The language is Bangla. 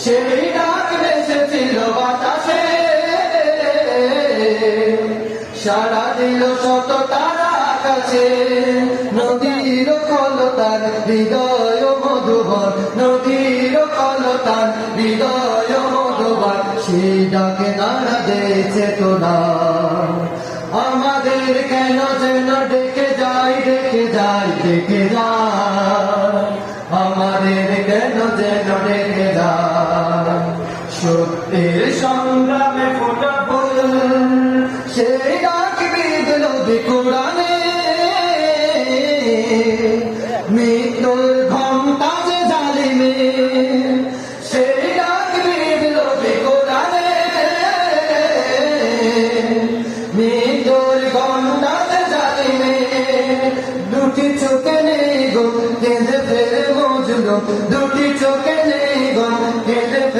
সেই ডাক ভেসেছিল বাতাসে, সাড়া দিল শত তারা আকাশে। নদীর কলতান হৃদয় মধুবন, নদীর কলতান হৃদয় মধুবন, সেই ডাকে নাড়া দিয়েছে তোরা। আমাদের কেন যেন ডেকে যায়, ডেকে যায়, ডেকে যায়, আমাদের কেন যেন ডেকে যায়। সত্যের সংগ্রামে ফোটা ফুল, সেই ডাক বিঁধল কোরআনে। মৃত্যুর ঘণ্টা যে জালিমে, সেই ডাক বিঁধল কোরআনে। মৃত্যুর ঘণ্টা যে জালিমে, দুটি চোখে নেই গো কেঁদে ফেলে মজলুম, দুটি চোখে নেই গো কেঁদে